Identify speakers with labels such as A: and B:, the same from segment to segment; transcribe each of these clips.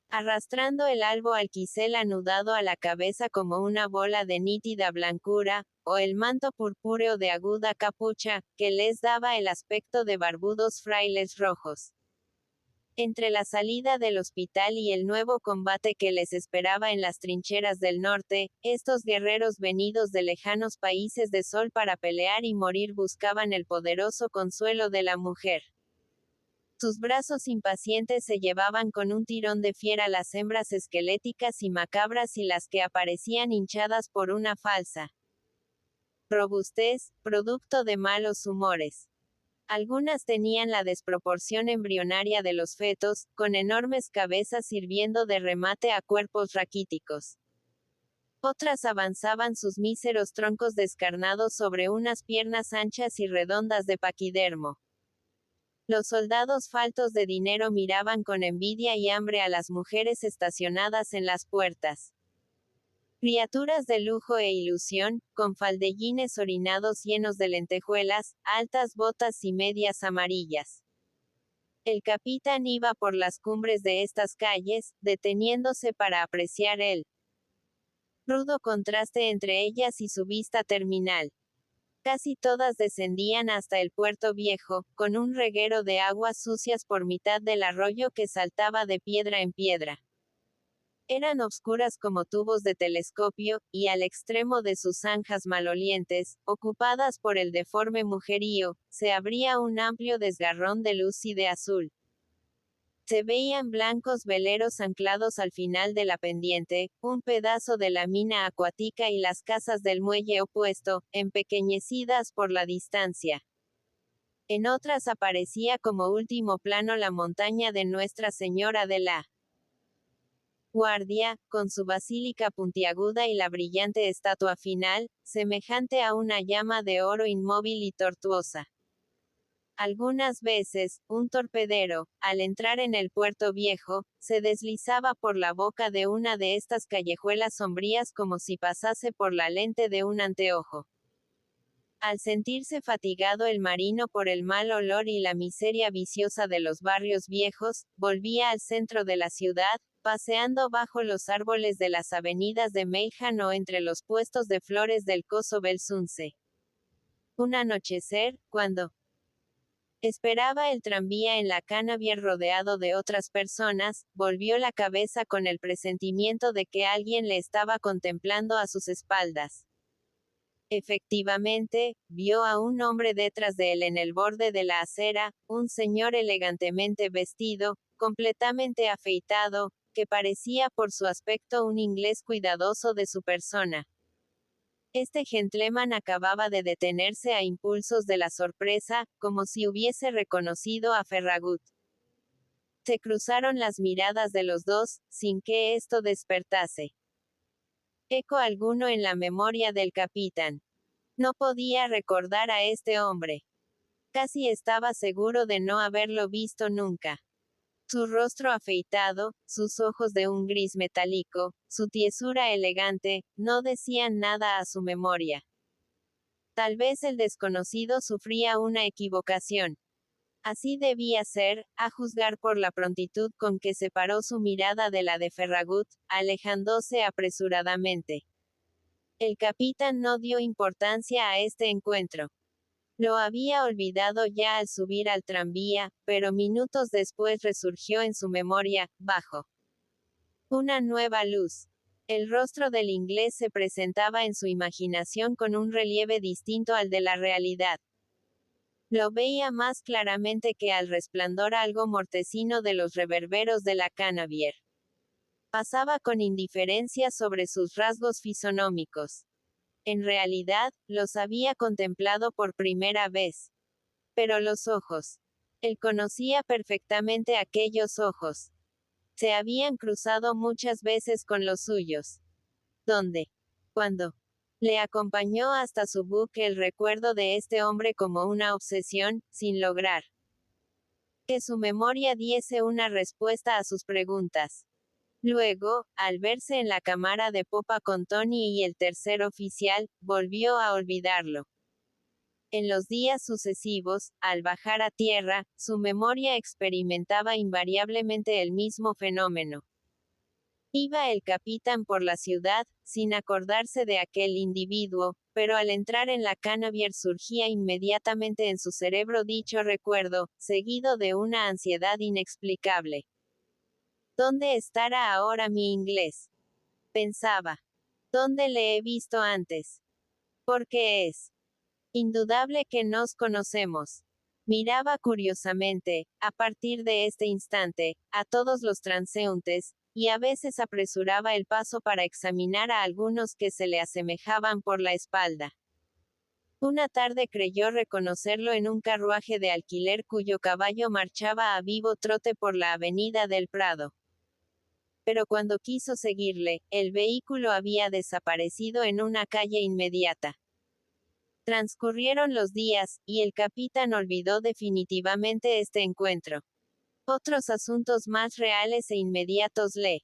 A: arrastrando el albo alquicel anudado a la cabeza como una bola de nítida blancura, o el manto purpúreo de aguda capucha, que les daba el aspecto de barbudos frailes rojos. Entre la salida del hospital y el nuevo combate que les esperaba en las trincheras del norte, estos guerreros venidos de lejanos países de sol para pelear y morir buscaban el poderoso consuelo de la mujer. Sus brazos impacientes se llevaban con un tirón de fiera las hembras esqueléticas y macabras y las que aparecían hinchadas por una falsa robustez, producto de malos humores. Algunas tenían la desproporción embrionaria de los fetos, con enormes cabezas sirviendo de remate a cuerpos raquíticos. Otras avanzaban sus míseros troncos descarnados sobre unas piernas anchas y redondas de paquidermo. Los soldados faltos de dinero miraban con envidia y hambre a las mujeres estacionadas en las puertas. Criaturas de lujo e ilusión, con faldellines orinados llenos de lentejuelas, altas botas y medias amarillas. El capitán iba por las cumbres de estas calles, deteniéndose para apreciar el rudo contraste entre ellas y su vista terminal. Casi todas descendían hasta el puerto viejo, con un reguero de aguas sucias por mitad del arroyo que saltaba de piedra en piedra. Eran obscuras como tubos de telescopio, y al extremo de sus zanjas malolientes, ocupadas por el deforme mujerío, se abría un amplio desgarrón de luz y de azul. Se veían blancos veleros anclados al final de la pendiente, un pedazo de la mina acuática y las casas del muelle opuesto, empequeñecidas por la distancia. En otras aparecía como último plano la montaña de Nuestra Señora de la Guardia, con su basílica puntiaguda y la brillante estatua final, semejante a una llama de oro inmóvil y tortuosa. Algunas veces, un torpedero, al entrar en el puerto viejo, se deslizaba por la boca de una de estas callejuelas sombrías como si pasase por la lente de un anteojo. Al sentirse fatigado el marino por el mal olor y la miseria viciosa de los barrios viejos, volvía al centro de la ciudad, paseando bajo los árboles de las avenidas de Meijan o entre los puestos de flores del Coso Belsunce. Un anochecer, cuando esperaba el tranvía en la Cannabier rodeado de otras personas, volvió la cabeza con el presentimiento de que alguien le estaba contemplando a sus espaldas. Efectivamente, vio a un hombre detrás de él en el borde de la acera, un señor elegantemente vestido, completamente afeitado, que parecía por su aspecto un inglés cuidadoso de su persona. Este gentleman acababa de detenerse a impulsos de la sorpresa, como si hubiese reconocido a Ferragut. Se cruzaron las miradas de los dos, sin que esto despertase eco alguno en la memoria del capitán. No podía recordar a este hombre. Casi estaba seguro de no haberlo visto nunca. Su rostro afeitado, sus ojos de un gris metálico, su tiesura elegante, no decían nada a su memoria. Tal vez el desconocido sufría una equivocación. Así debía ser, a juzgar por la prontitud con que separó su mirada de la de Ferragut, alejándose apresuradamente. El capitán no dio importancia a este encuentro. Lo había olvidado ya al subir al tranvía, pero minutos después resurgió en su memoria, bajo una nueva luz. El rostro del inglés se presentaba en su imaginación con un relieve distinto al de la realidad. Lo veía más claramente que al resplandor algo mortecino de los reverberos de la Cannabier. Pasaba con indiferencia sobre sus rasgos fisonómicos. En realidad, los había contemplado por primera vez. Pero los ojos. Él conocía perfectamente aquellos ojos. Se habían cruzado muchas veces con los suyos. ¿Dónde? ¿Cuándo? Le acompañó hasta su buque el recuerdo de este hombre como una obsesión, sin lograr que su memoria diese una respuesta a sus preguntas. Luego, al verse en la cámara de popa con Tony y el tercer oficial, volvió a olvidarlo. En los días sucesivos, al bajar a tierra, su memoria experimentaba invariablemente el mismo fenómeno. Iba el capitán por la ciudad, sin acordarse de aquel individuo, pero al entrar en la Cannabier surgía inmediatamente en su cerebro dicho recuerdo, seguido de una ansiedad inexplicable. ¿Dónde estará ahora mi inglés? Pensaba. ¿Dónde le he visto antes? Porque es indudable que nos conocemos. Miraba curiosamente, a partir de este instante, a todos los transeúntes, y a veces apresuraba el paso para examinar a algunos que se le asemejaban por la espalda. Una tarde creyó reconocerlo en un carruaje de alquiler cuyo caballo marchaba a vivo trote por la avenida del Prado. Pero cuando quiso seguirle, el vehículo había desaparecido en una calle inmediata. Transcurrieron los días, y el capitán olvidó definitivamente este encuentro. Otros asuntos más reales e inmediatos le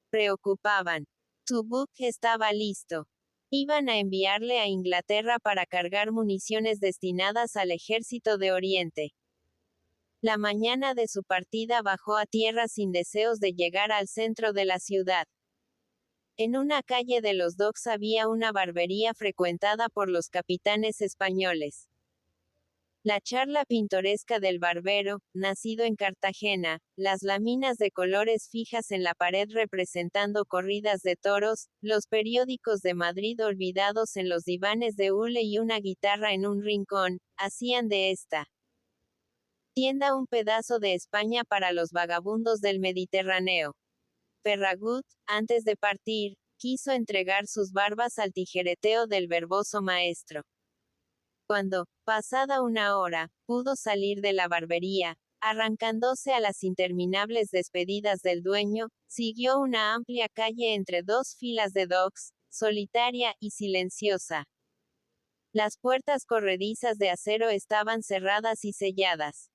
A: preocupaban. Su buque estaba listo. Iban a enviarle a Inglaterra para cargar municiones destinadas al ejército de Oriente. La mañana de su partida bajó a tierra sin deseos de llegar al centro de la ciudad. En una calle de los Docks había una barbería frecuentada por los capitanes españoles. La charla pintoresca del barbero, nacido en Cartagena, las láminas de colores fijas en la pared representando corridas de toros, los periódicos de Madrid olvidados en los divanes de hule y una guitarra en un rincón, hacían de esta tienda un pedazo de España para los vagabundos del Mediterráneo. Ferragut, antes de partir, quiso entregar sus barbas al tijereteo del verboso maestro. Cuando, pasada una hora, pudo salir de la barbería, arrancándose a las interminables despedidas del dueño, siguió una amplia calle entre dos filas de docks, solitaria y silenciosa. Las puertas corredizas de acero estaban cerradas y selladas.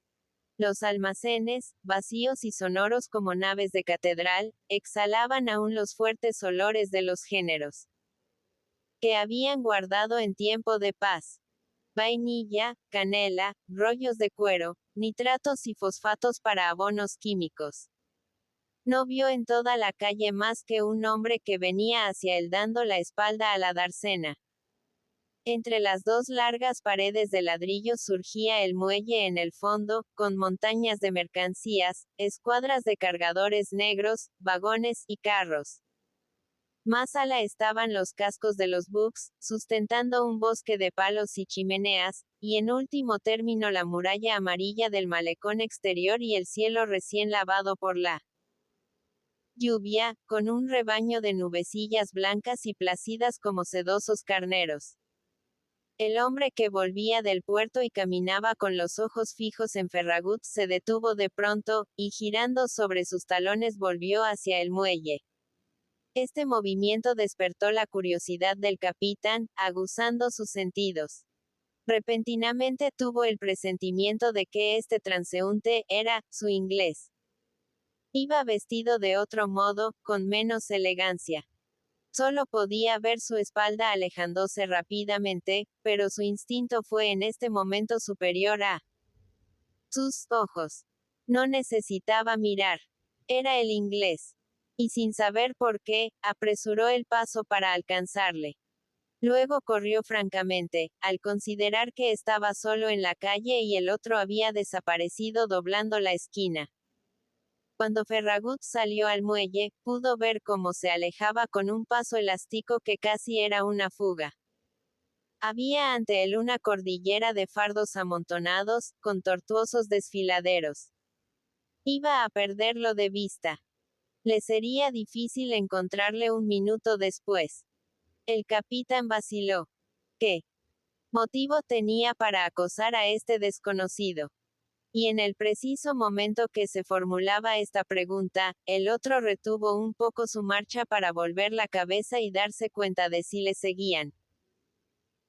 A: Los almacenes, vacíos y sonoros como naves de catedral, exhalaban aún los fuertes olores de los géneros que habían guardado en tiempo de paz. Vainilla, canela, rollos de cuero, nitratos y fosfatos para abonos químicos. No vio en toda la calle más que un hombre que venía hacia él dando la espalda a la dársena. Entre las dos largas paredes de ladrillo surgía el muelle en el fondo, con montañas de mercancías, escuadras de cargadores negros, vagones y carros. Más ala estaban los cascos de los buques, sustentando un bosque de palos y chimeneas, y en último término la muralla amarilla del malecón exterior y el cielo recién lavado por la lluvia, con un rebaño de nubecillas blancas y plácidas como sedosos carneros. El hombre que volvía del puerto y caminaba con los ojos fijos en Ferragut se detuvo de pronto, y girando sobre sus talones volvió hacia el muelle. Este movimiento despertó la curiosidad del capitán, aguzando sus sentidos. Repentinamente tuvo el presentimiento de que este transeúnte era su inglés. Iba vestido de otro modo, con menos elegancia. Solo podía ver su espalda alejándose rápidamente, pero su instinto fue en este momento superior a sus ojos. No necesitaba mirar. Era el inglés. Y sin saber por qué, apresuró el paso para alcanzarle. Luego corrió francamente, al considerar que estaba solo en la calle y el otro había desaparecido doblando la esquina. Cuando Ferragut salió al muelle, pudo ver cómo se alejaba con un paso elástico que casi era una fuga. Había ante él una cordillera de fardos amontonados, con tortuosos desfiladeros. Iba a perderlo de vista. Le sería difícil encontrarle un minuto después. El capitán vaciló. ¿Qué motivo tenía para acosar a este desconocido? Y en el preciso momento que se formulaba esta pregunta, el otro retuvo un poco su marcha para volver la cabeza y darse cuenta de si le seguían.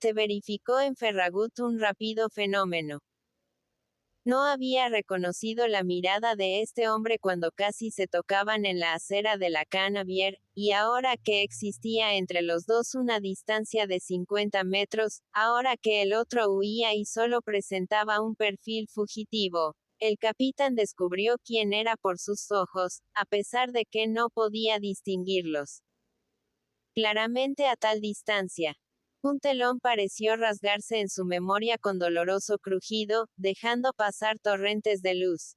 A: Se verificó en Ferragut un rápido fenómeno. No había reconocido la mirada de este hombre cuando casi se tocaban en la acera de la Cannabier, y ahora que existía entre los dos una distancia de 50 metros, ahora que el otro huía y solo presentaba un perfil fugitivo, el capitán descubrió quién era por sus ojos, a pesar de que no podía distinguirlos claramente a tal distancia. Un telón pareció rasgarse en su memoria con doloroso crujido, dejando pasar torrentes de luz.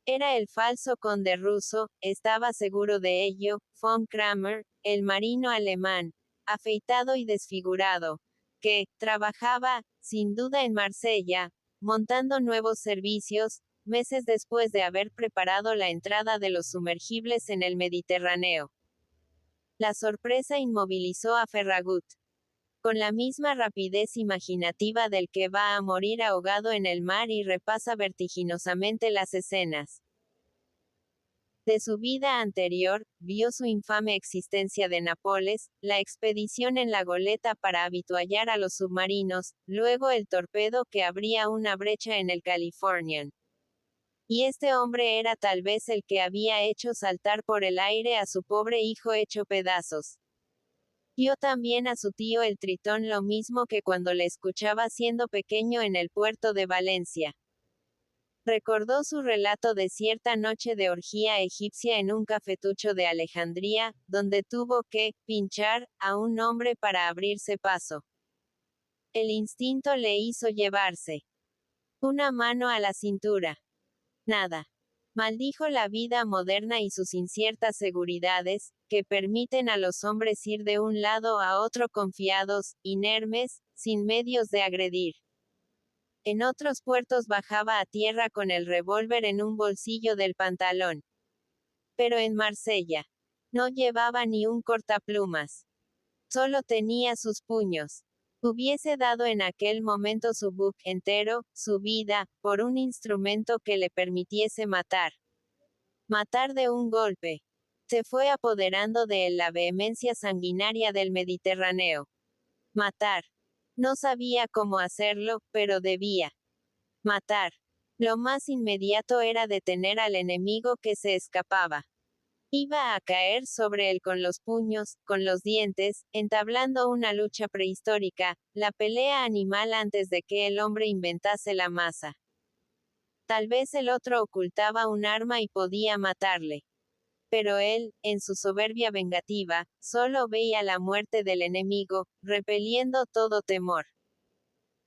A: Era el falso conde ruso, estaba seguro de ello, von Kramer, el marino alemán, afeitado y desfigurado, que trabajaba, sin duda en Marsella, montando nuevos servicios, meses después de haber preparado la entrada de los sumergibles en el Mediterráneo. La sorpresa inmovilizó a Ferragut. Con la misma rapidez imaginativa del que va a morir ahogado en el mar y repasa vertiginosamente las escenas de su vida anterior, vio su infame existencia de Nápoles, la expedición en la goleta para avituallar a los submarinos, luego el torpedo que abría una brecha en el Californian. Y este hombre era tal vez el que había hecho saltar por el aire a su pobre hijo hecho pedazos. Vio también a su tío el Tritón lo mismo que cuando le escuchaba siendo pequeño en el puerto de Valencia. Recordó su relato de cierta noche de orgía egipcia en un cafetucho de Alejandría, donde tuvo que pinchar a un hombre para abrirse paso. El instinto le hizo llevarse una mano a la cintura. Nada. Maldijo la vida moderna y sus inciertas seguridades, que permiten a los hombres ir de un lado a otro confiados, inermes, sin medios de agredir. En otros puertos bajaba a tierra con el revólver en un bolsillo del pantalón. Pero en Marsella no llevaba ni un cortaplumas. Solo tenía sus puños. Hubiese dado en aquel momento su buque entero, su vida, por un instrumento que le permitiese matar. Matar de un golpe. Se fue apoderando de él la vehemencia sanguinaria del Mediterráneo. Matar. No sabía cómo hacerlo, pero debía. Matar. Lo más inmediato era detener al enemigo que se escapaba. Iba a caer sobre él con los puños, con los dientes, entablando una lucha prehistórica, la pelea animal antes de que el hombre inventase la masa. Tal vez el otro ocultaba un arma y podía matarle. Pero él, en su soberbia vengativa, solo veía la muerte del enemigo, repeliendo todo temor.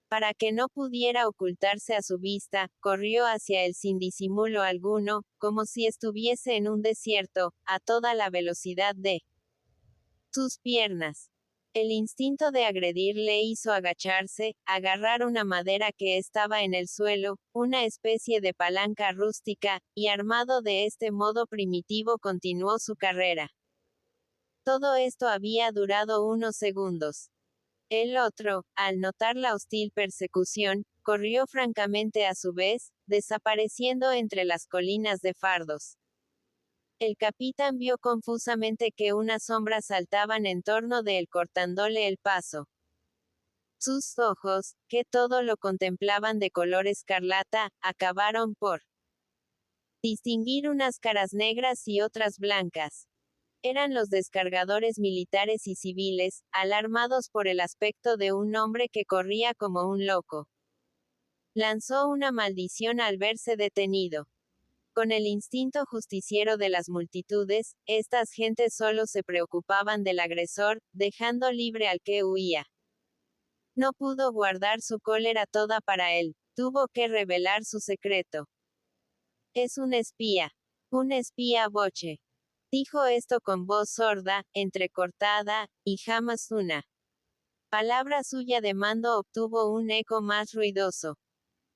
A: Para que no pudiera ocultarse a su vista, corrió hacia él sin disimulo alguno, como si estuviese en un desierto, a toda la velocidad de sus piernas. El instinto de agredir le hizo agacharse, agarrar una madera que estaba en el suelo, una especie de palanca rústica, y armado de este modo primitivo continuó su carrera. Todo esto había durado unos segundos. El otro, al notar la hostil persecución, corrió francamente a su vez, desapareciendo entre las colinas de fardos. El capitán vio confusamente que unas sombras saltaban en torno de él cortándole el paso. Sus ojos, que todo lo contemplaban de color escarlata, acabaron por distinguir unas caras negras y otras blancas. Eran los descargadores militares y civiles, alarmados por el aspecto de un hombre que corría como un loco. Lanzó una maldición al verse detenido. Con el instinto justiciero de las multitudes, estas gentes solo se preocupaban del agresor, dejando libre al que huía. No pudo guardar su cólera toda para él, tuvo que revelar su secreto. Es un espía. Un espía boche. Dijo esto con voz sorda, entrecortada, y jamás una palabra suya de mando obtuvo un eco más ruidoso.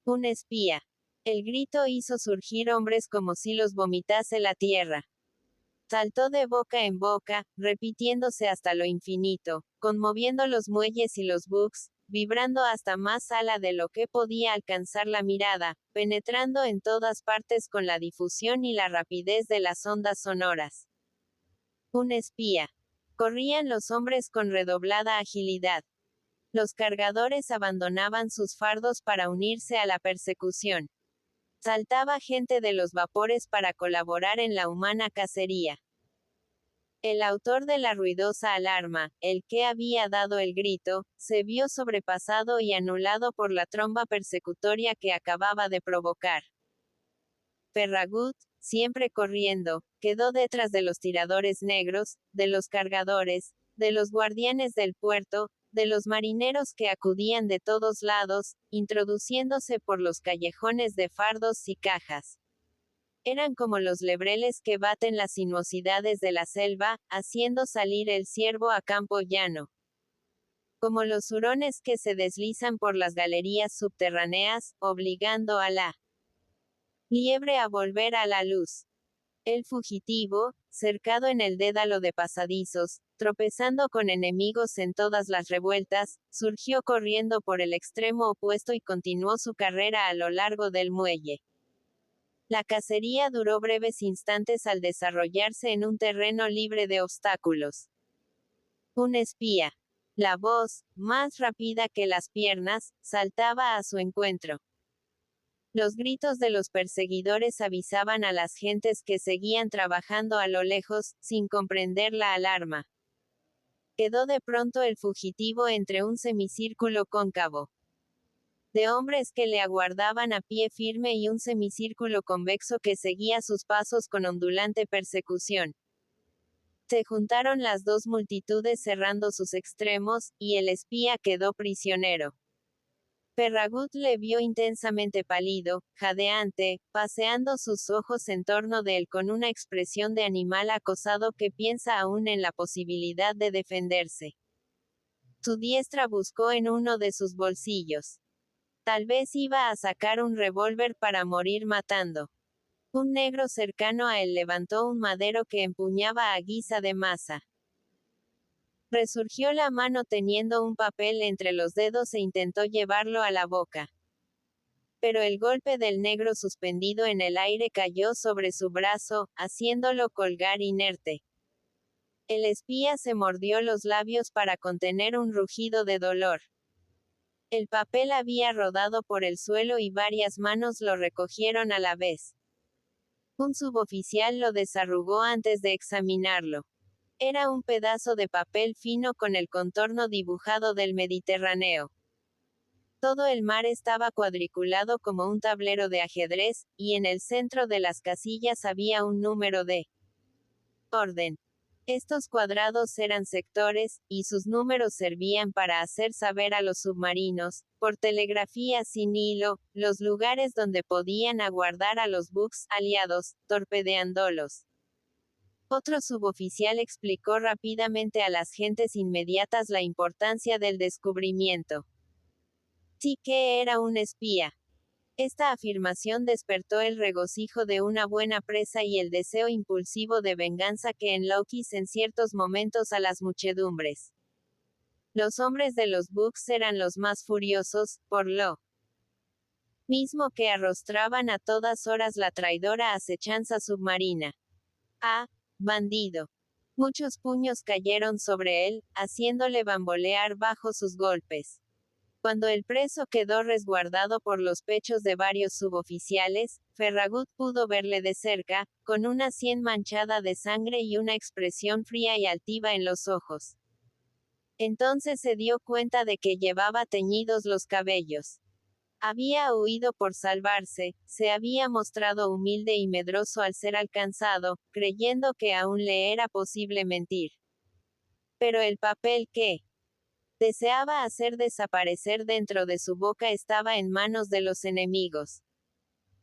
A: Un espía. El grito hizo surgir hombres como si los vomitase la tierra. Saltó de boca en boca, repitiéndose hasta lo infinito, conmoviendo los muelles y los buques, vibrando hasta más ala de lo que podía alcanzar la mirada, penetrando en todas partes con la difusión y la rapidez de las ondas sonoras. Un espía. Corrían los hombres con redoblada agilidad. Los cargadores abandonaban sus fardos para unirse a la persecución. Saltaba gente de los vapores para colaborar en la humana cacería. El autor de la ruidosa alarma, el que había dado el grito, se vio sobrepasado y anulado por la tromba persecutoria que acababa de provocar. Farragut, siempre corriendo, quedó detrás de los tiradores negros, de los cargadores, de los guardianes del puerto, de los marineros que acudían de todos lados, introduciéndose por los callejones de fardos y cajas. Eran como los lebreles que baten las sinuosidades de la selva, haciendo salir el ciervo a campo llano. Como los hurones que se deslizan por las galerías subterráneas, obligando a la liebre a volver a la luz. El fugitivo, cercado en el dédalo de pasadizos, tropezando con enemigos en todas las revueltas, surgió corriendo por el extremo opuesto y continuó su carrera a lo largo del muelle. La cacería duró breves instantes al desarrollarse en un terreno libre de obstáculos. Un espía. La voz, más rápida que las piernas, saltaba a su encuentro. Los gritos de los perseguidores avisaban a las gentes que seguían trabajando a lo lejos, sin comprender la alarma. Quedó de pronto el fugitivo entre un semicírculo cóncavo de hombres que le aguardaban a pie firme y un semicírculo convexo que seguía sus pasos con ondulante persecución. Se juntaron las dos multitudes cerrando sus extremos, y el espía quedó prisionero. Farragut le vio intensamente pálido, jadeante, paseando sus ojos en torno de él con una expresión de animal acosado que piensa aún en la posibilidad de defenderse. Su diestra buscó en uno de sus bolsillos. Tal vez iba a sacar un revólver para morir matando. Un negro cercano a él levantó un madero que empuñaba a guisa de maza. Resurgió la mano teniendo un papel entre los dedos e intentó llevarlo a la boca. Pero el golpe del negro suspendido en el aire cayó sobre su brazo, haciéndolo colgar inerte. El espía se mordió los labios para contener un rugido de dolor. El papel había rodado por el suelo y varias manos lo recogieron a la vez. Un suboficial lo desarrugó antes de examinarlo. Era un pedazo de papel fino con el contorno dibujado del Mediterráneo. Todo el mar estaba cuadriculado como un tablero de ajedrez, y en el centro de las casillas había un número de orden. Estos cuadrados eran sectores, y sus números servían para hacer saber a los submarinos, por telegrafía sin hilo, los lugares donde podían aguardar a los buques aliados, torpedeándolos. Otro suboficial explicó rápidamente a las gentes inmediatas la importancia del descubrimiento. Sí que era un espía. Esta afirmación despertó el regocijo de una buena presa y el deseo impulsivo de venganza que enloquece en ciertos momentos a las muchedumbres. Los hombres de los buques eran los más furiosos, por lo mismo que arrostraban a todas horas la traidora acechanza submarina. ¡Ah, bandido! Muchos puños cayeron sobre él, haciéndole bambolear bajo sus golpes. Cuando el preso quedó resguardado por los pechos de varios suboficiales, Farragut pudo verle de cerca, con una sien manchada de sangre y una expresión fría y altiva en los ojos. Entonces se dio cuenta de que llevaba teñidos los cabellos. Había huido por salvarse, se había mostrado humilde y medroso al ser alcanzado, creyendo que aún le era posible mentir. Pero el papel que deseaba hacer desaparecer dentro de su boca estaba en manos de los enemigos.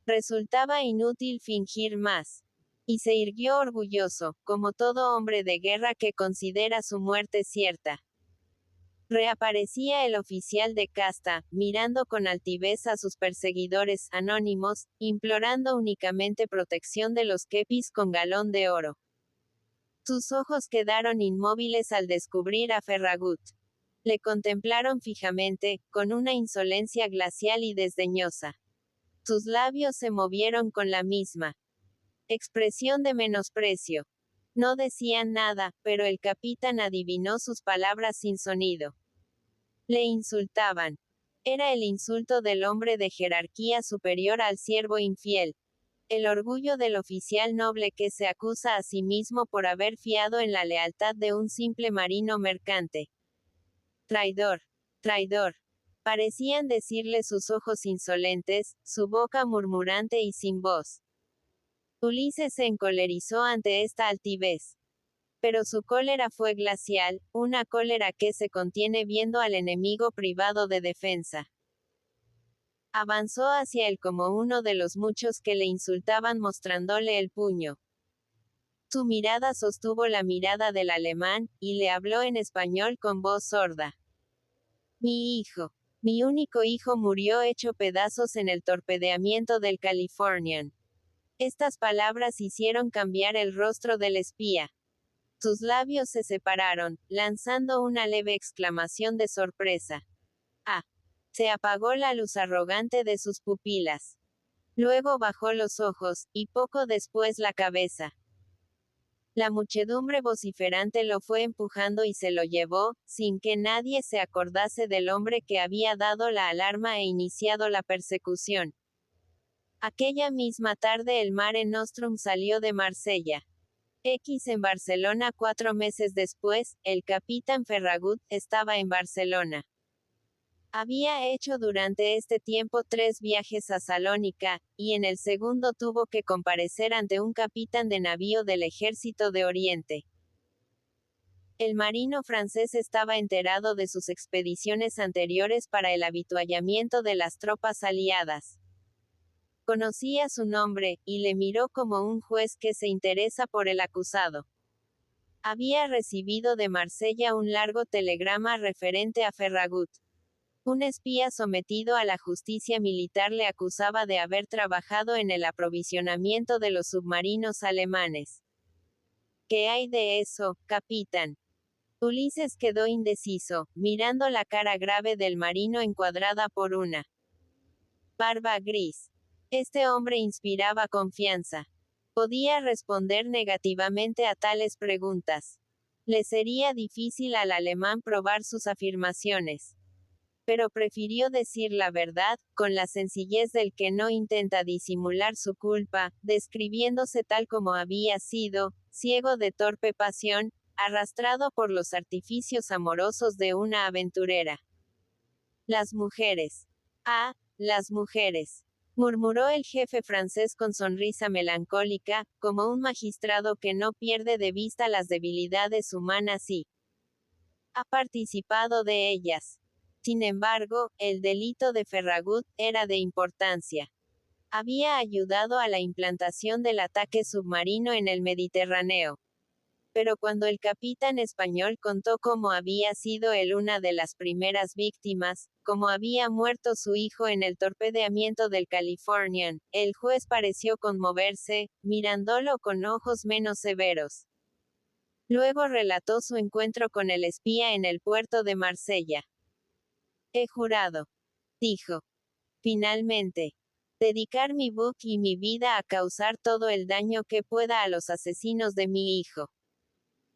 A: Resultaba inútil fingir más. Y se irguió orgulloso, como todo hombre de guerra que considera su muerte cierta. Reaparecía el oficial de casta, mirando con altivez a sus perseguidores anónimos, implorando únicamente protección de los kepis con galón de oro. Sus ojos quedaron inmóviles al descubrir a Farragut. Le contemplaron fijamente, con una insolencia glacial y desdeñosa. Sus labios se movieron con la misma expresión de menosprecio. No decían nada, pero el capitán adivinó sus palabras sin sonido. Le insultaban. Era el insulto del hombre de jerarquía superior al siervo infiel. El orgullo del oficial noble que se acusa a sí mismo por haber fiado en la lealtad de un simple marino mercante. Traidor. Traidor. Parecían decirle sus ojos insolentes, su boca murmurante y sin voz. Ulises se encolerizó ante esta altivez. Pero su cólera fue glacial, una cólera que se contiene viendo al enemigo privado de defensa. Avanzó hacia él como uno de los muchos que le insultaban mostrándole el puño. Su mirada sostuvo la mirada del alemán, y le habló en español con voz sorda. Mi hijo. Mi único hijo murió hecho pedazos en el torpedeamiento del Californian. Estas palabras hicieron cambiar el rostro del espía. Sus labios se separaron, lanzando una leve exclamación de sorpresa. Ah. Se apagó la luz arrogante de sus pupilas. Luego bajó los ojos, y poco después la cabeza. La muchedumbre vociferante lo fue empujando y se lo llevó, sin que nadie se acordase del hombre que había dado la alarma e iniciado la persecución. Aquella misma tarde el Mare Nostrum salió de Marsella. En Barcelona 4 meses después, el capitán Ferragut estaba en Barcelona. Había hecho durante este tiempo 3 viajes a Salónica, y en el segundo tuvo que comparecer ante un capitán de navío del Ejército de Oriente. El marino francés estaba enterado de sus expediciones anteriores para el avituallamiento de las tropas aliadas. Conocía su nombre, y le miró como un juez que se interesa por el acusado. Había recibido de Marsella un largo telegrama referente a Ferragut. Un espía sometido a la justicia militar le acusaba de haber trabajado en el aprovisionamiento de los submarinos alemanes. ¿Qué hay de eso, capitán? Ulises quedó indeciso, mirando la cara grave del marino encuadrada por una barba gris. Este hombre inspiraba confianza. Podía responder negativamente a tales preguntas. Le sería difícil al alemán probar sus afirmaciones. Pero prefirió decir la verdad, con la sencillez del que no intenta disimular su culpa, describiéndose tal como había sido, ciego de torpe pasión, arrastrado por los artificios amorosos de una aventurera. Las mujeres. Ah, las mujeres. Murmuró el jefe francés con sonrisa melancólica, como un magistrado que no pierde de vista las debilidades humanas y ha participado de ellas. Sin embargo, el delito de Ferragut era de importancia. Había ayudado a la implantación del ataque submarino en el Mediterráneo. Pero cuando el capitán español contó cómo había sido él una de las primeras víctimas, cómo había muerto su hijo en el torpedeamiento del Californian, el juez pareció conmoverse, mirándolo con ojos menos severos. Luego relató su encuentro con el espía en el puerto de Marsella. He jurado, dijo, finalmente, dedicar mi buque y mi vida a causar todo el daño que pueda a los asesinos de mi hijo.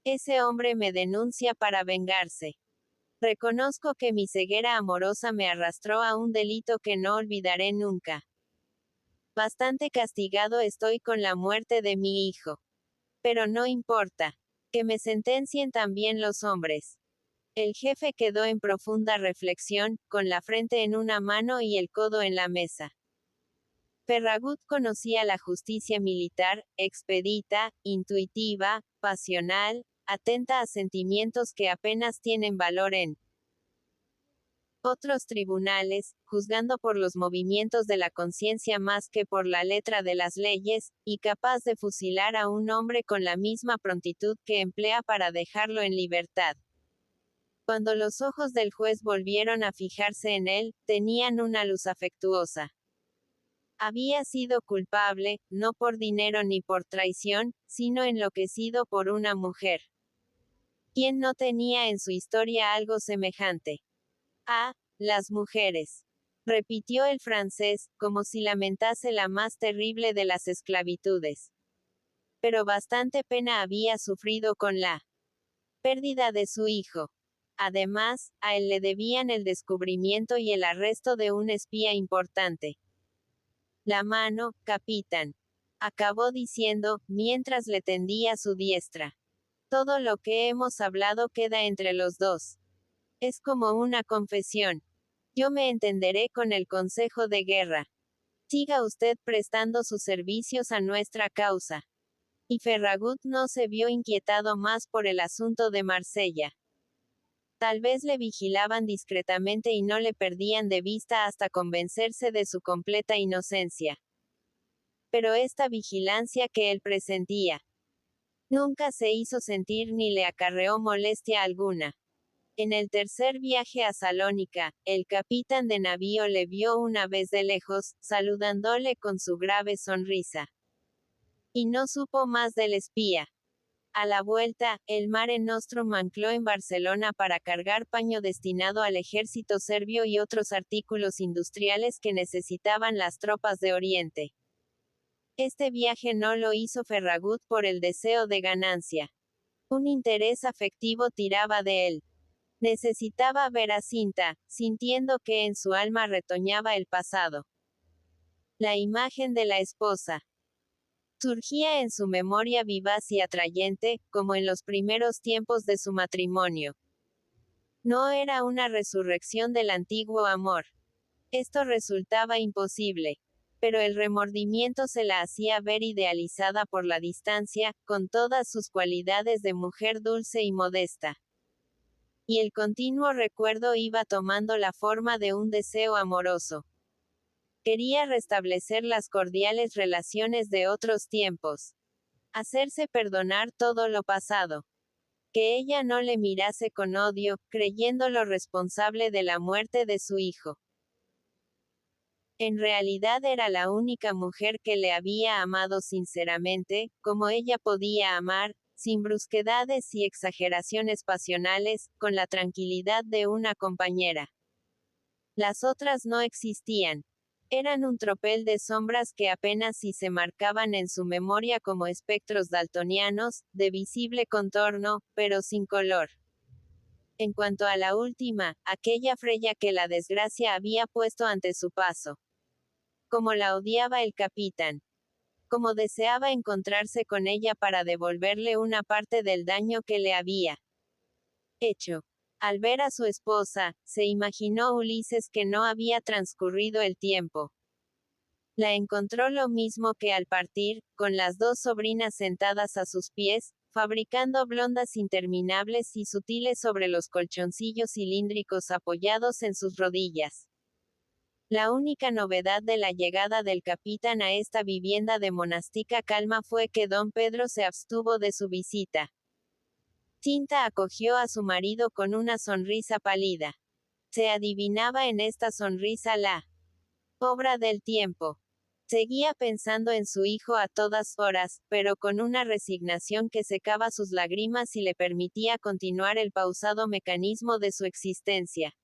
A: Ese hombre me denuncia para vengarse. Reconozco que mi ceguera amorosa me arrastró a un delito que no olvidaré nunca. Bastante castigado estoy con la muerte de mi hijo. Pero no importa. Que me sentencien también los hombres. El jefe quedó en profunda reflexión, con la frente en una mano y el codo en la mesa. Ferragut conocía la justicia militar, expedita, intuitiva, pasional, atenta a sentimientos que apenas tienen valor en otros tribunales, juzgando por los movimientos de la conciencia más que por la letra de las leyes, y capaz de fusilar a un hombre con la misma prontitud que emplea para dejarlo en libertad. Cuando los ojos del juez volvieron a fijarse en él, tenían una luz afectuosa. Había sido culpable, no por dinero ni por traición, sino enloquecido por una mujer. ¿Quién no tenía en su historia algo semejante? Ah, las mujeres. Repitió el francés, como si lamentase la más terrible de las esclavitudes. Pero bastante pena había sufrido con la pérdida de su hijo. Además, a él le debían el descubrimiento y el arresto de un espía importante. La mano, capitán. acabó diciendo, mientras le tendía su diestra. Todo lo que hemos hablado queda entre los dos. Es como una confesión. Yo me entenderé con el consejo de guerra. Siga usted prestando sus servicios a nuestra causa. Y Ferragut no se vio inquietado más por el asunto de Marsella. Tal vez le vigilaban discretamente y no le perdían de vista hasta convencerse de su completa inocencia. Pero esta vigilancia que él presentía nunca se hizo sentir ni le acarreó molestia alguna. En el tercer viaje a Salónica, el capitán de navío le vio una vez de lejos, saludándole con su grave sonrisa. Y no supo más del espía. A la vuelta, el Mare Nostrum ancló en Barcelona para cargar paño destinado al ejército serbio y otros artículos industriales que necesitaban las tropas de Oriente. Este viaje no lo hizo Ferragut por el deseo de ganancia. Un interés afectivo tiraba de él. Necesitaba ver a Cinta, sintiendo que en su alma retoñaba el pasado. La imagen de la esposa surgía en su memoria vivaz y atrayente, como en los primeros tiempos de su matrimonio. No era una resurrección del antiguo amor. Esto resultaba imposible. Pero el remordimiento se la hacía ver idealizada por la distancia, con todas sus cualidades de mujer dulce y modesta. Y el continuo recuerdo iba tomando la forma de un deseo amoroso. Quería restablecer las cordiales relaciones de otros tiempos. Hacerse perdonar todo lo pasado. Que ella no le mirase con odio, creyéndolo responsable de la muerte de su hijo. En realidad era la única mujer que le había amado sinceramente, como ella podía amar, sin brusquedades y exageraciones pasionales, con la tranquilidad de una compañera. Las otras no existían. Eran un tropel de sombras que apenas si se marcaban en su memoria como espectros daltonianos, de visible contorno, pero sin color. En cuanto a la última, aquella Freya que la desgracia había puesto ante su paso. Como la odiaba el capitán. Como deseaba encontrarse con ella para devolverle una parte del daño que le había hecho. Al ver a su esposa, se imaginó Ulises que no había transcurrido el tiempo. La encontró lo mismo que al partir, con las dos sobrinas sentadas a sus pies, fabricando blondas interminables y sutiles sobre los colchoncillos cilíndricos apoyados en sus rodillas. La única novedad de la llegada del capitán a esta vivienda de monástica calma fue que don Pedro se abstuvo de su visita. Cinta acogió a su marido con una sonrisa pálida. Se adivinaba en esta sonrisa la obra del tiempo. Seguía pensando en su hijo a todas horas, pero con una resignación que secaba sus lágrimas y le permitía continuar el pausado mecanismo de su existencia.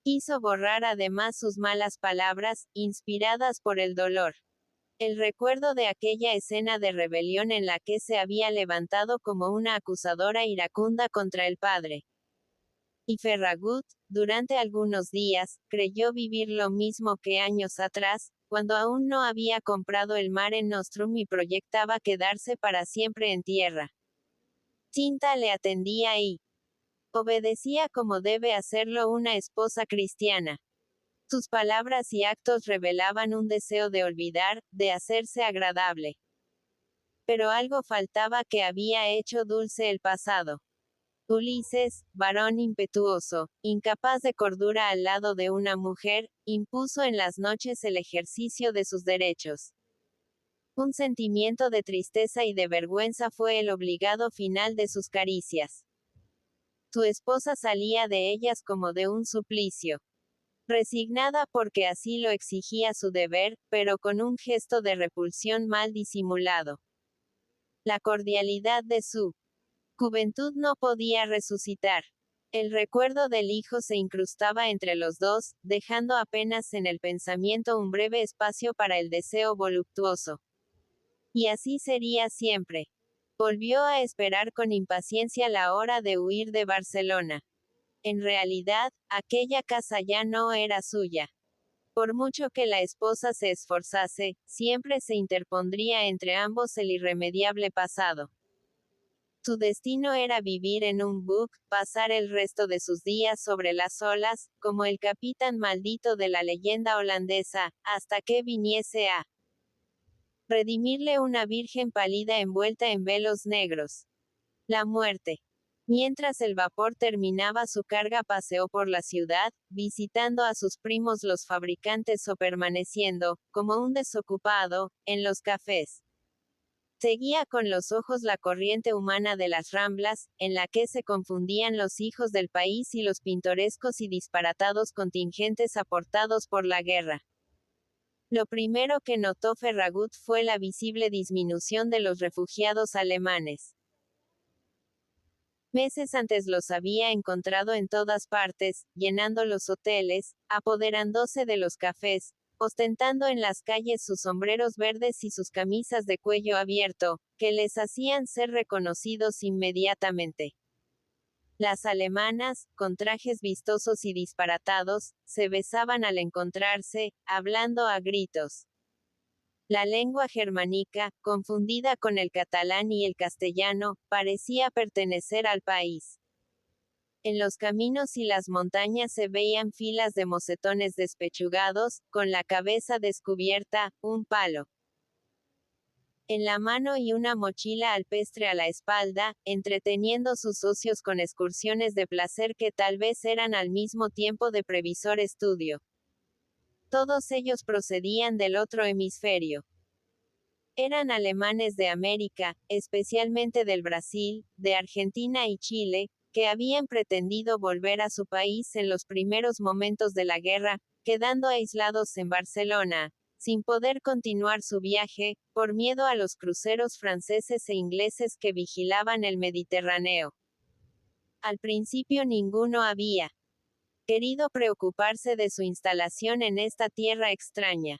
A: Quiso borrar además sus malas palabras, inspiradas por el dolor. El recuerdo de aquella escena de rebelión en la que se había levantado como una acusadora iracunda contra el padre. Y Ferragut, durante algunos días, creyó vivir lo mismo que años atrás, cuando aún no había comprado el Mare Nostrum y proyectaba quedarse para siempre en tierra. Cinta le atendía y obedecía como debe hacerlo una esposa cristiana. Sus palabras y actos revelaban un deseo de olvidar, de hacerse agradable. Pero algo faltaba que había hecho dulce el pasado. Ulises, varón impetuoso, incapaz de cordura al lado de una mujer, impuso en las noches el ejercicio de sus derechos. Un sentimiento de tristeza y de vergüenza fue el obligado final de sus caricias. Su esposa salía de ellas como de un suplicio. Resignada porque así lo exigía su deber, pero con un gesto de repulsión mal disimulado. La cordialidad de su juventud no podía resucitar. El recuerdo del hijo se incrustaba entre los dos, dejando apenas en el pensamiento un breve espacio para el deseo voluptuoso. Y así sería siempre. Volvió a esperar con impaciencia la hora de huir de Barcelona. En realidad, aquella casa ya no era suya. Por mucho que la esposa se esforzase, siempre se interpondría entre ambos el irremediable pasado. Su destino era vivir en un buque, pasar el resto de sus días sobre las olas, como el capitán maldito de la leyenda holandesa, hasta que viniese a redimirle una virgen pálida envuelta en velos negros. La muerte. Mientras el vapor terminaba su carga, paseó por la ciudad, visitando a sus primos los fabricantes o permaneciendo, como un desocupado, en los cafés. Seguía con los ojos la corriente humana de las Ramblas, en la que se confundían los hijos del país y los pintorescos y disparatados contingentes aportados por la guerra. Lo primero que notó Ferragut fue la visible disminución de los refugiados alemanes. Meses antes los había encontrado en todas partes, llenando los hoteles, apoderándose de los cafés, ostentando en las calles sus sombreros verdes y sus camisas de cuello abierto, que les hacían ser reconocidos inmediatamente. Las alemanas, con trajes vistosos y disparatados, se besaban al encontrarse, hablando a gritos. La lengua germánica, confundida con el catalán y el castellano, parecía pertenecer al país. En los caminos y las montañas se veían filas de mocetones despechugados, con la cabeza descubierta, un palo en la mano y una mochila alpestre a la espalda, entreteniendo sus ocios con excursiones de placer que tal vez eran al mismo tiempo de previsor estudio. Todos ellos procedían del otro hemisferio. Eran alemanes de América, especialmente del Brasil, de Argentina y Chile, que habían pretendido volver a su país en los primeros momentos de la guerra, quedando aislados en Barcelona, sin poder continuar su viaje, por miedo a los cruceros franceses e ingleses que vigilaban el Mediterráneo. Al principio ninguno había querido preocuparse de su instalación en esta tierra extraña.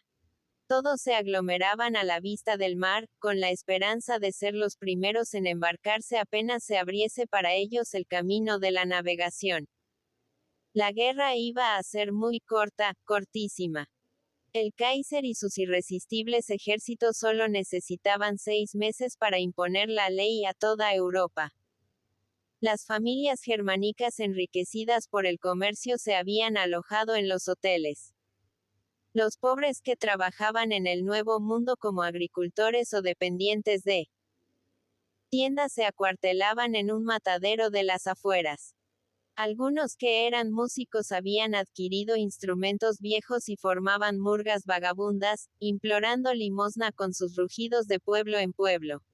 A: Todos se aglomeraban a la vista del mar, con la esperanza de ser los primeros en embarcarse apenas se abriese para ellos el camino de la navegación. La guerra iba a ser muy corta, cortísima. El Kaiser y sus irresistibles ejércitos solo necesitaban 6 meses para imponer la ley a toda Europa. Las familias germánicas enriquecidas por el comercio se habían alojado en los hoteles. Los pobres que trabajaban en el Nuevo Mundo como agricultores o dependientes de tiendas se acuartelaban en un matadero de las afueras. Algunos que eran músicos habían adquirido instrumentos viejos y formaban murgas vagabundas, implorando limosna con sus rugidos de pueblo en pueblo.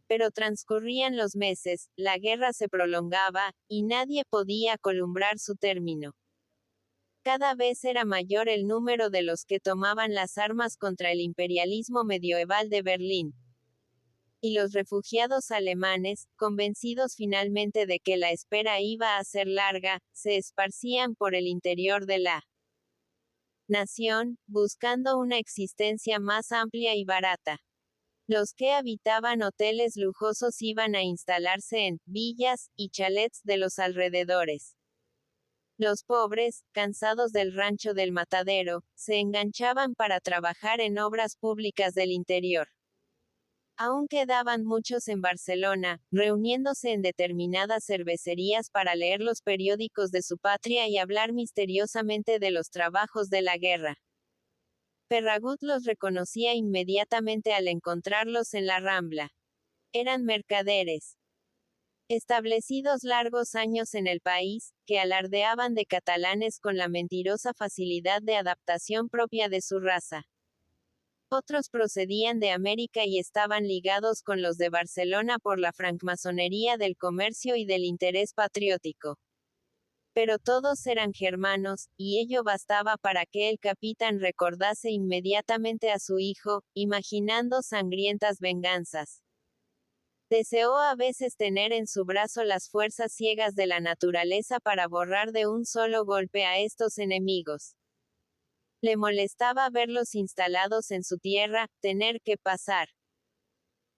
A: Pero transcurrían los meses, la guerra se prolongaba, y nadie podía columbrar su término. Cada vez era mayor el número de los que tomaban las armas contra el imperialismo medieval de Berlín. Y los refugiados alemanes, convencidos finalmente de que la espera iba a ser larga, se esparcían por el interior de la nación, buscando una existencia más amplia y barata. Los que habitaban hoteles lujosos iban a instalarse en villas y chalets de los alrededores. Los pobres, cansados del rancho del matadero, se enganchaban para trabajar en obras públicas del interior. Aún quedaban muchos en Barcelona, reuniéndose en determinadas cervecerías para leer los periódicos de su patria y hablar misteriosamente de los trabajos de la guerra. Ferragut los reconocía inmediatamente al encontrarlos en la Rambla. Eran mercaderes establecidos largos años en el país, que alardeaban de catalanes con la mentirosa facilidad de adaptación propia de su raza. Otros procedían de América y estaban ligados con los de Barcelona por la francmasonería del comercio y del interés patriótico. Pero todos eran germanos, y ello bastaba para que el capitán recordase inmediatamente a su hijo, imaginando sangrientas venganzas. Deseó a veces tener en su brazo las fuerzas ciegas de la naturaleza para borrar de un solo golpe a estos enemigos. Le molestaba verlos instalados en su tierra, tener que pasar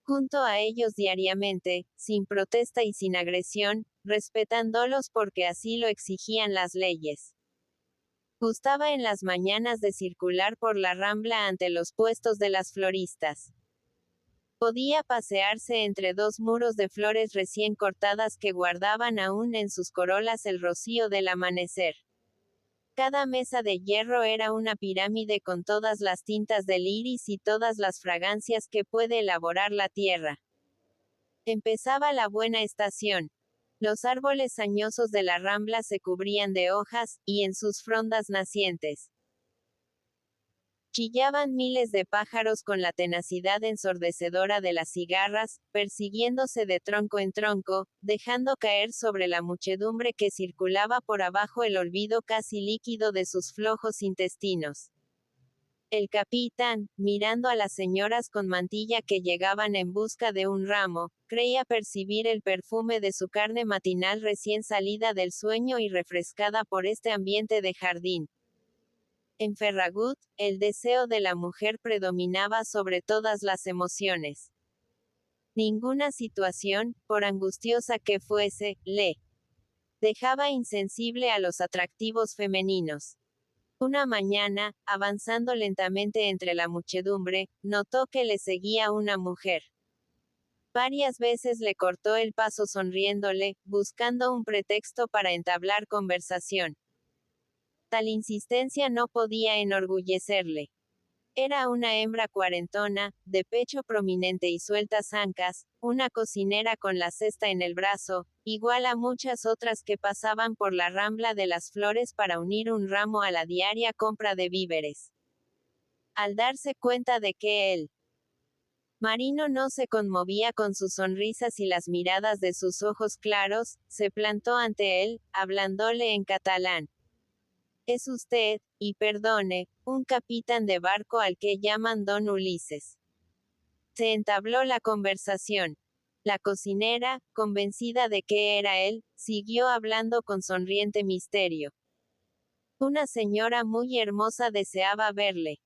A: junto a ellos diariamente, sin protesta y sin agresión, respetándolos porque así lo exigían las leyes. Gustaba en las mañanas de circular por la Rambla ante los puestos de las floristas. Podía pasearse entre dos muros de flores recién cortadas que guardaban aún en sus corolas el rocío del amanecer. Cada mesa de hierro era una pirámide con todas las tintas del iris y todas las fragancias que puede elaborar la tierra. Empezaba la buena estación. Los árboles añosos de la Rambla se cubrían de hojas, y en sus frondas nacientes chillaban miles de pájaros con la tenacidad ensordecedora de las cigarras, persiguiéndose de tronco en tronco, dejando caer sobre la muchedumbre que circulaba por abajo el olvido casi líquido de sus flojos intestinos. El capitán, mirando a las señoras con mantilla que llegaban en busca de un ramo, creía percibir el perfume de su carne matinal recién salida del sueño y refrescada por este ambiente de jardín. En Ferragut, el deseo de la mujer predominaba sobre todas las emociones. Ninguna situación, por angustiosa que fuese, le dejaba insensible a los atractivos femeninos. Una mañana, avanzando lentamente entre la muchedumbre, notó que le seguía una mujer. Varias veces le cortó el paso sonriéndole, buscando un pretexto para entablar conversación. Tal insistencia no podía enorgullecerle. Era una hembra cuarentona, de pecho prominente y sueltas ancas, una cocinera con la cesta en el brazo, igual a muchas otras que pasaban por la Rambla de las Flores para unir un ramo a la diaria compra de víveres. Al darse cuenta de que el marino no se conmovía con sus sonrisas y las miradas de sus ojos claros, se plantó ante él, hablándole en catalán. Es usted, y perdone, un capitán de barco al que llaman Don Ulises. Se entabló la conversación. La cocinera, convencida de que era él, siguió hablando con sonriente misterio. Una señora muy hermosa deseaba verle.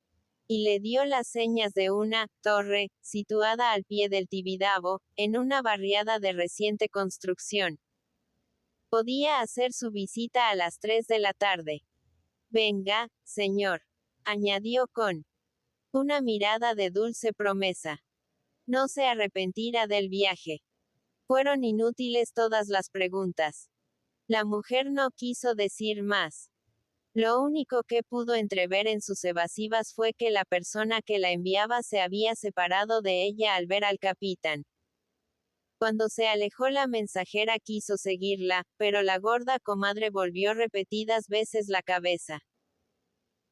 A: Y le dio las señas de una torre, situada al pie del Tibidabo, en una barriada de reciente construcción. Podía hacer su visita a las 3 de la tarde. Venga, señor, añadió con una mirada de dulce promesa. No se arrepentirá del viaje. Fueron inútiles todas las preguntas. La mujer no quiso decir más. Lo único que pudo entrever en sus evasivas fue que la persona que la enviaba se había separado de ella al ver al capitán. Cuando se alejó la mensajera quiso seguirla, pero la gorda comadre volvió repetidas veces la cabeza.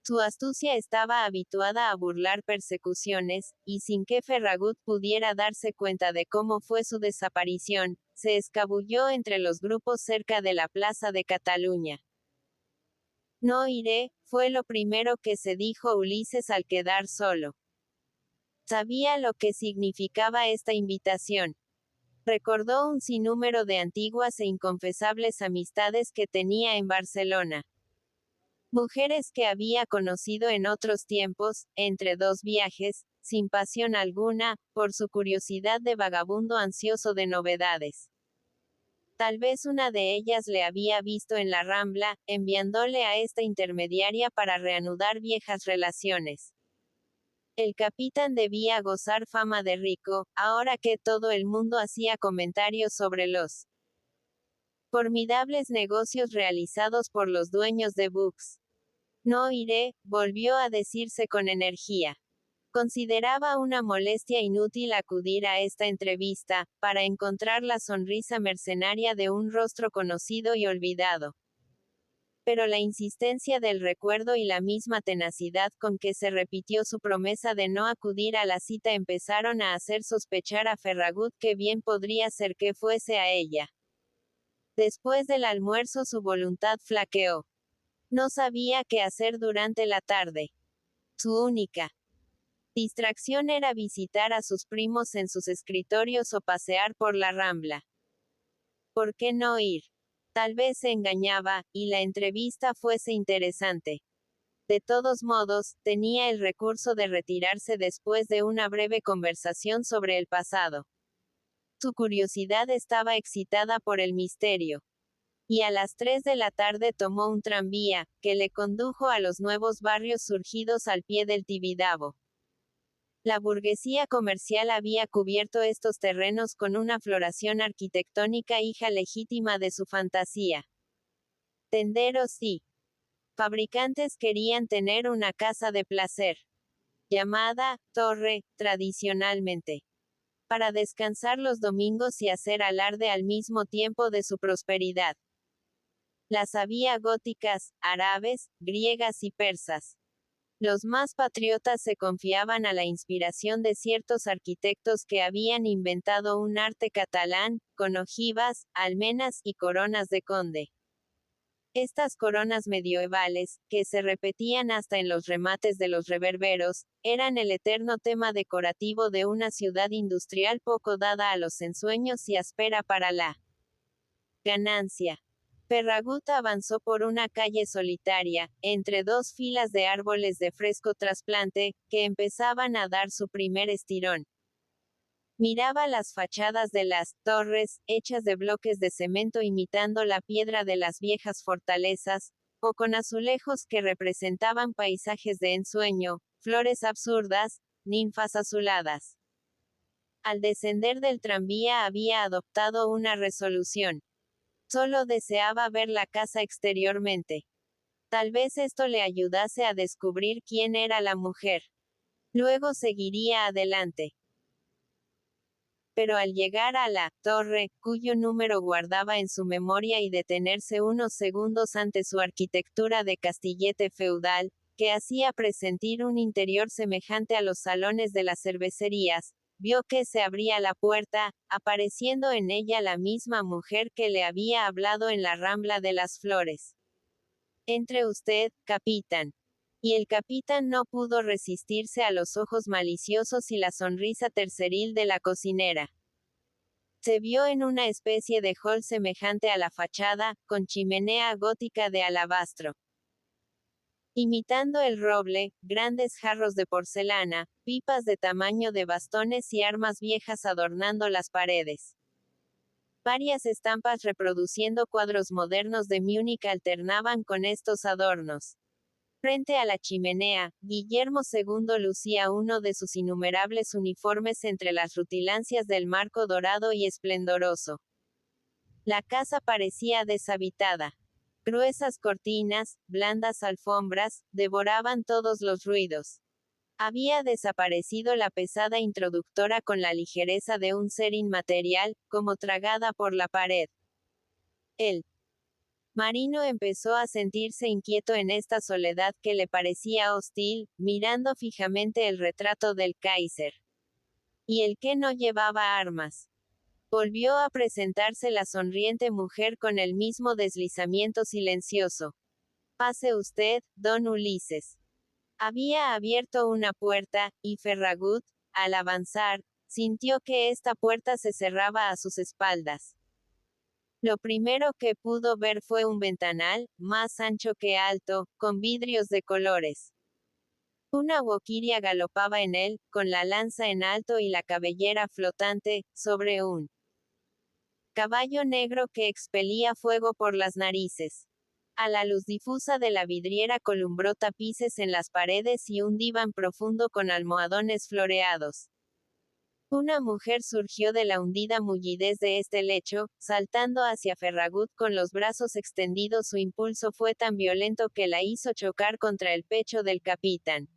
A: Su astucia estaba habituada a burlar persecuciones, y sin que Ferragut pudiera darse cuenta de cómo fue su desaparición, se escabulló entre los grupos cerca de la Plaza de Cataluña. No iré, fue lo primero que se dijo Ulises al quedar solo. Sabía lo que significaba esta invitación. Recordó un sinnúmero de antiguas e inconfesables amistades que tenía en Barcelona. Mujeres que había conocido en otros tiempos, entre dos viajes, sin pasión alguna, por su curiosidad de vagabundo ansioso de novedades. Tal vez una de ellas le había visto en la Rambla, enviándole a esta intermediaria para reanudar viejas relaciones. El capitán debía gozar fama de rico, ahora que todo el mundo hacía comentarios sobre los formidables negocios realizados por los dueños de Bux. No iré, volvió a decirse con energía. Consideraba una molestia inútil acudir a esta entrevista, para encontrar la sonrisa mercenaria de un rostro conocido y olvidado. Pero la insistencia del recuerdo y la misma tenacidad con que se repitió su promesa de no acudir a la cita empezaron a hacer sospechar a Ferragut que bien podría ser que fuese a ella. Después del almuerzo su voluntad flaqueó. No sabía qué hacer durante la tarde. Su única distracción era visitar a sus primos en sus escritorios o pasear por la Rambla. ¿Por qué no ir? Tal vez se engañaba, y la entrevista fuese interesante. De todos modos, tenía el recurso de retirarse después de una breve conversación sobre el pasado. Su curiosidad estaba excitada por el misterio. y a las 3 de la tarde tomó un tranvía, que le condujo a los nuevos barrios surgidos al pie del Tibidabo. La burguesía comercial había cubierto estos terrenos con una floración arquitectónica hija legítima de su fantasía. Tenderos y fabricantes querían tener una casa de placer, llamada torre, tradicionalmente, para descansar los domingos y hacer alarde al mismo tiempo de su prosperidad. Las había góticas, árabes, griegas y persas. Los más patriotas se confiaban a la inspiración de ciertos arquitectos que habían inventado un arte catalán, con ojivas, almenas y coronas de conde. Estas coronas medievales, que se repetían hasta en los remates de los reverberos, eran el eterno tema decorativo de una ciudad industrial poco dada a los ensueños y áspera para la ganancia. Ferragut avanzó por una calle solitaria, entre dos filas de árboles de fresco trasplante, que empezaban a dar su primer estirón. Miraba las fachadas de las torres, hechas de bloques de cemento imitando la piedra de las viejas fortalezas, o con azulejos que representaban paisajes de ensueño, flores absurdas, ninfas azuladas. Al descender del tranvía había adoptado una resolución. Solo deseaba ver la casa exteriormente. Tal vez esto le ayudase a descubrir quién era la mujer. Luego seguiría adelante. Pero al llegar a la torre, cuyo número guardaba en su memoria y detenerse unos segundos ante su arquitectura de castillete feudal, que hacía presentir un interior semejante a los salones de las cervecerías, vio que se abría la puerta, apareciendo en ella la misma mujer que le había hablado en la Rambla de las Flores. Entre usted, capitán. Y el capitán no pudo resistirse a los ojos maliciosos y la sonrisa terceril de la cocinera. Se vio en una especie de hall semejante a la fachada, con chimenea gótica de alabastro. Imitando el roble, grandes jarros de porcelana, pipas de tamaño de bastones y armas viejas adornando las paredes. Varias estampas reproduciendo cuadros modernos de Múnich alternaban con estos adornos. Frente a la chimenea, Guillermo II lucía uno de sus innumerables uniformes entre las rutilancias del marco dorado y esplendoroso. La casa parecía deshabitada. Gruesas cortinas, blandas alfombras, devoraban todos los ruidos. Había desaparecido la pesada introductora con la ligereza de un ser inmaterial, como tragada por la pared. El marino empezó a sentirse inquieto en esta soledad que le parecía hostil, mirando fijamente el retrato del Kaiser. ¿Y el que no llevaba armas? Volvió a presentarse la sonriente mujer con el mismo deslizamiento silencioso. Pase usted, don Ulises. Había abierto una puerta, y Ferragut, al avanzar, sintió que esta puerta se cerraba a sus espaldas. Lo primero que pudo ver fue un ventanal, más ancho que alto, con vidrios de colores. Una huoquiria galopaba en él, con la lanza en alto y la cabellera flotante, sobre un caballo negro que expelía fuego por las narices. A la luz difusa de la vidriera columbró tapices en las paredes y un diván profundo con almohadones floreados. Una mujer surgió de la hundida mullidez de este lecho, saltando hacia Ferragut con los brazos extendidos. Su impulso fue tan violento que la hizo chocar contra el pecho del capitán.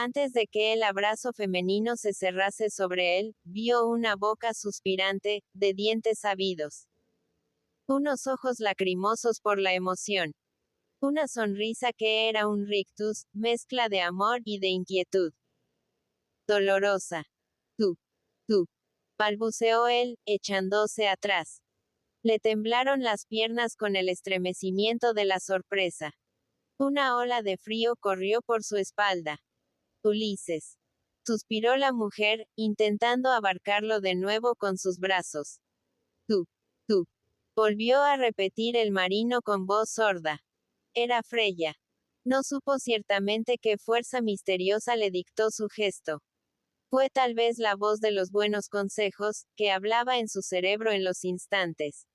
A: Antes de que el abrazo femenino se cerrase sobre él, vio una boca suspirante, de dientes sabidos. Unos ojos lacrimosos por la emoción. Una sonrisa que era un rictus, mezcla de amor y de inquietud. Dolorosa. Tú, balbuceó él, echándose atrás. Le temblaron las piernas con el estremecimiento de la sorpresa. Una ola de frío corrió por su espalda. Ulises. Suspiró la mujer, intentando abarcarlo de nuevo con sus brazos. Tú. Volvió a repetir el marino con voz sorda. Era Freya. No supo ciertamente qué fuerza misteriosa le dictó su gesto. Fue tal vez la voz de los buenos consejos, que hablaba en su cerebro en los instantes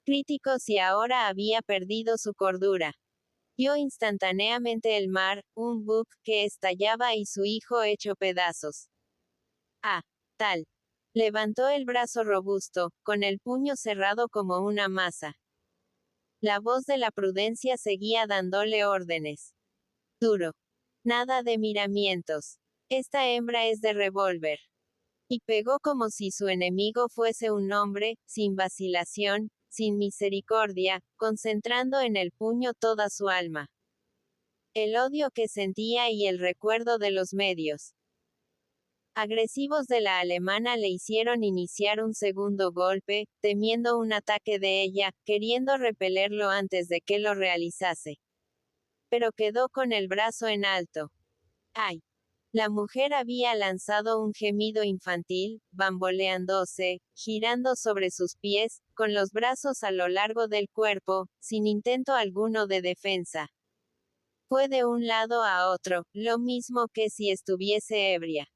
A: crítico si ahora había perdido su cordura. Vio instantáneamente el mar, un buque que estallaba y su hijo hecho pedazos. Ah, tal. Levantó el brazo robusto, con el puño cerrado como una masa. La voz de la prudencia seguía dándole órdenes. Duro. Nada de miramientos. Esta hembra es de revólver. Y pegó como si su enemigo fuese un hombre, sin vacilación, sin misericordia, concentrando en el puño toda su alma. El odio que sentía y el recuerdo de los medios agresivos de la alemana le hicieron iniciar un segundo golpe, temiendo un ataque de ella, queriendo repelerlo antes de que lo realizase. Pero quedó con el brazo en alto. ¡Ay! La mujer había lanzado un gemido infantil, bamboleándose, girando sobre sus pies, con los brazos a lo largo del cuerpo, sin intento alguno de defensa. Fue de un lado a otro, lo mismo que si estuviese ebria.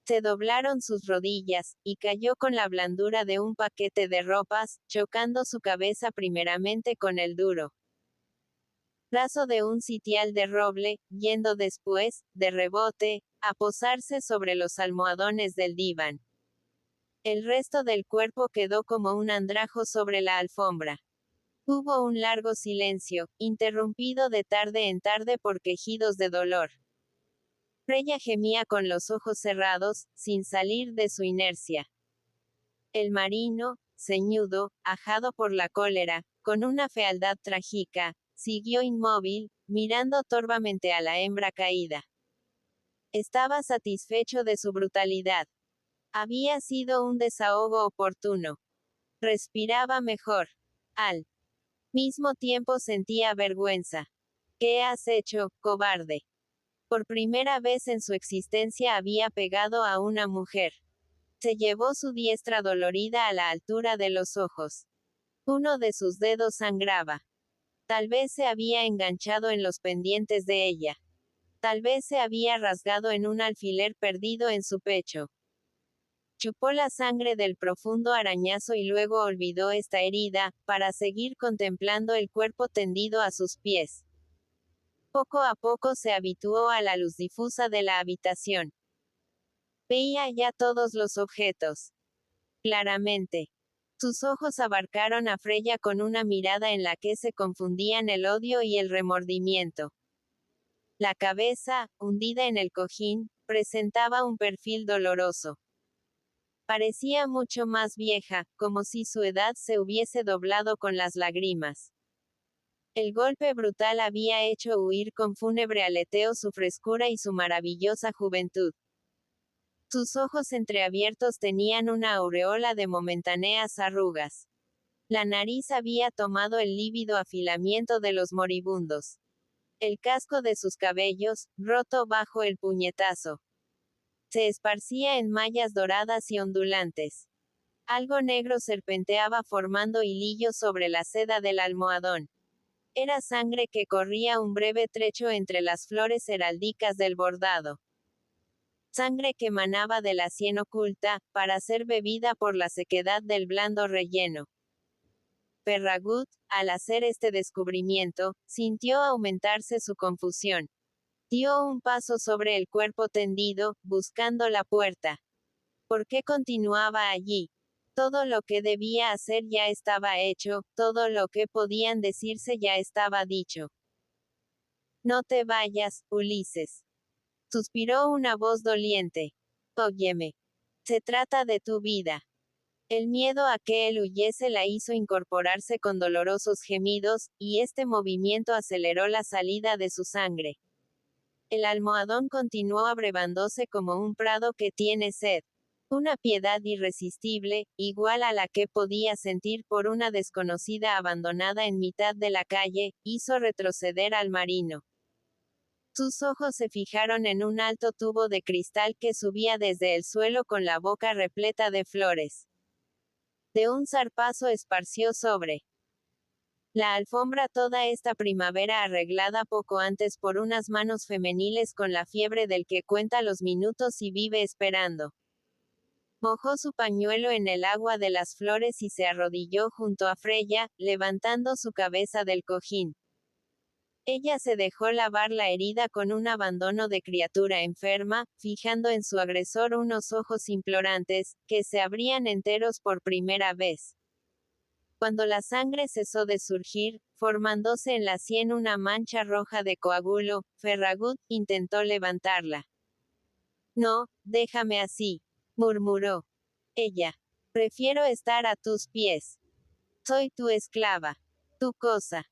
A: Se doblaron sus rodillas, y cayó con la blandura de un paquete de ropas, chocando su cabeza primeramente con el duro brazo de un sitial de roble, yendo después, de rebote, a posarse sobre los almohadones del diván. El resto del cuerpo quedó como un andrajo sobre la alfombra. Hubo un largo silencio, interrumpido de tarde en tarde por quejidos de dolor. Freya gemía con los ojos cerrados, sin salir de su inercia. El marino, ceñudo, ajado por la cólera, con una fealdad trágica, siguió inmóvil, mirando torvamente a la hembra caída. Estaba satisfecho de su brutalidad. Había sido un desahogo oportuno. Respiraba mejor. Al mismo tiempo sentía vergüenza. ¿Qué has hecho, cobarde? Por primera vez en su existencia había pegado a una mujer. Se llevó su diestra dolorida a la altura de los ojos. Uno de sus dedos sangraba. Tal vez se había enganchado en los pendientes de ella. Tal vez se había rasgado en un alfiler perdido en su pecho. Chupó la sangre del profundo arañazo y luego olvidó esta herida, para seguir contemplando el cuerpo tendido a sus pies. Poco a poco se habituó a la luz difusa de la habitación. Veía ya todos los objetos. Claramente. Sus ojos abarcaron a Freya con una mirada en la que se confundían el odio y el remordimiento. La cabeza, hundida en el cojín, presentaba un perfil doloroso. Parecía mucho más vieja, como si su edad se hubiese doblado con las lágrimas. El golpe brutal había hecho huir con fúnebre aleteo su frescura y su maravillosa juventud. Sus ojos entreabiertos tenían una aureola de momentáneas arrugas. La nariz había tomado el lívido afilamiento de los moribundos. El casco de sus cabellos, roto bajo el puñetazo, se esparcía en mallas doradas y ondulantes. Algo negro serpenteaba formando hilillos sobre la seda del almohadón. Era sangre que corría un breve trecho entre las flores heráldicas del bordado. Sangre que manaba de la sien oculta, para ser bebida por la sequedad del blando relleno. Ferragut, al hacer este descubrimiento, sintió aumentarse su confusión. Dio un paso sobre el cuerpo tendido, buscando la puerta. ¿Por qué continuaba allí? Todo lo que debía hacer ya estaba hecho, todo lo que podían decirse ya estaba dicho. No te vayas, Ulises. Suspiró una voz doliente. Óyeme. Se trata de tu vida. El miedo a que él huyese la hizo incorporarse con dolorosos gemidos, y este movimiento aceleró la salida de su sangre. El almohadón continuó abrevándose como un prado que tiene sed. Una piedad irresistible, igual a la que podía sentir por una desconocida abandonada en mitad de la calle, hizo retroceder al marino. Sus ojos se fijaron en un alto tubo de cristal que subía desde el suelo con la boca repleta de flores. De un zarpazo esparció sobre la alfombra toda esta primavera arreglada poco antes por unas manos femeniles con la fiebre del que cuenta los minutos y vive esperando. Mojó su pañuelo en el agua de las flores y se arrodilló junto a Freya, levantando su cabeza del cojín. Ella se dejó lavar la herida con un abandono de criatura enferma, fijando en su agresor unos ojos implorantes, que se abrían enteros por primera vez. Cuando la sangre cesó de surgir, formándose en la sien una mancha roja de coágulo, Ferragut intentó levantarla. No, déjame así, murmuró. Ella. Prefiero estar a tus pies. Soy tu esclava. Tu cosa.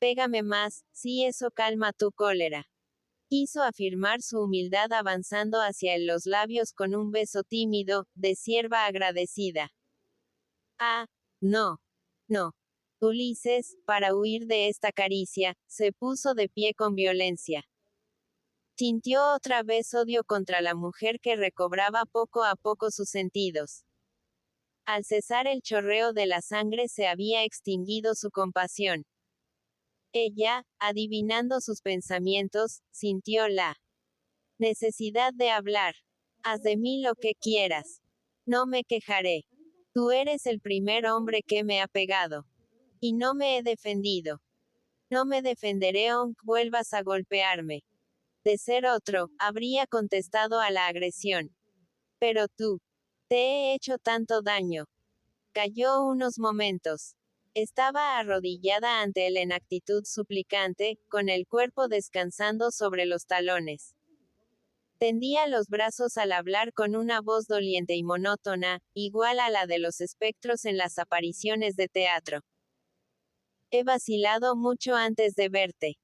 A: Pégame más, si eso calma tu cólera. Quiso afirmar su humildad avanzando hacia él los labios con un beso tímido, de sierva agradecida. Ah, no. No. Ulises, para huir de esta caricia, se puso de pie con violencia. Sintió otra vez odio contra la mujer que recobraba poco a poco sus sentidos. Al cesar el chorreo de la sangre se había extinguido su compasión. Ella, adivinando sus pensamientos, sintió la necesidad de hablar. Haz de mí lo que quieras. No me quejaré. Tú eres el primer hombre que me ha pegado. Y no me he defendido. No me defenderé aunque vuelvas a golpearme. De ser otro, habría contestado a la agresión. Pero tú, te he hecho tanto daño. Calló unos momentos. Estaba arrodillada ante él en actitud suplicante, con el cuerpo descansando sobre los talones. Tendía los brazos al hablar con una voz doliente y monótona, igual a la de los espectros en las apariciones de teatro. He vacilado mucho antes de verte.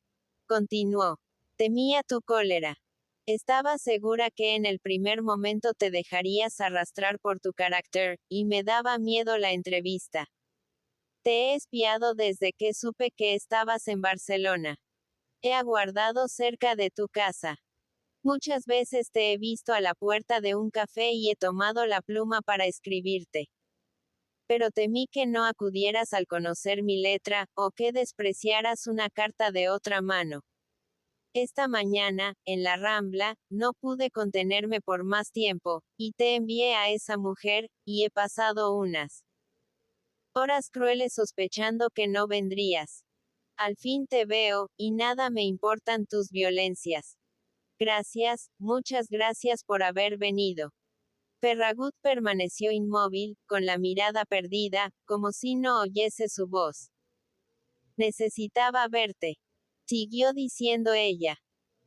A: Continuó. Temía tu cólera. Estaba segura que en el primer momento te dejarías arrastrar por tu carácter, y me daba miedo la entrevista. Te he espiado desde que supe que estabas en Barcelona. He aguardado cerca de tu casa. Muchas veces te he visto a la puerta de un café y he tomado la pluma para escribirte. Pero temí que no acudieras al conocer mi letra, o que despreciaras una carta de otra mano. Esta mañana, en la Rambla, no pude contenerme por más tiempo, y te envié a esa mujer, y he pasado unas horas crueles sospechando que no vendrías. Al fin te veo, y nada me importan tus violencias. Gracias, muchas gracias por haber venido. Ferragut permaneció inmóvil, con la mirada perdida, como si no oyese su voz. Necesitaba verte. Siguió diciendo ella.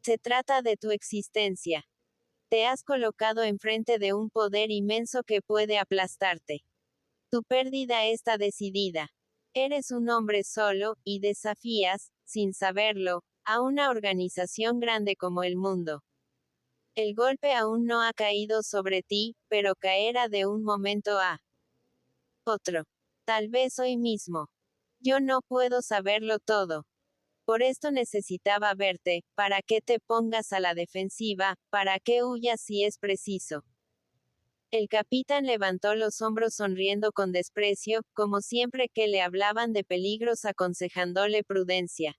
A: Se trata de tu existencia. Te has colocado enfrente de un poder inmenso que puede aplastarte. Tu pérdida está decidida. Eres un hombre solo, y desafías, sin saberlo, a una organización grande como el mundo. El golpe aún no ha caído sobre ti, pero caerá de un momento a otro. Tal vez hoy mismo. Yo no puedo saberlo todo. Por esto necesitaba verte, para que te pongas a la defensiva, para que huyas si es preciso. El capitán levantó los hombros sonriendo con desprecio, como siempre que le hablaban de peligros aconsejándole prudencia.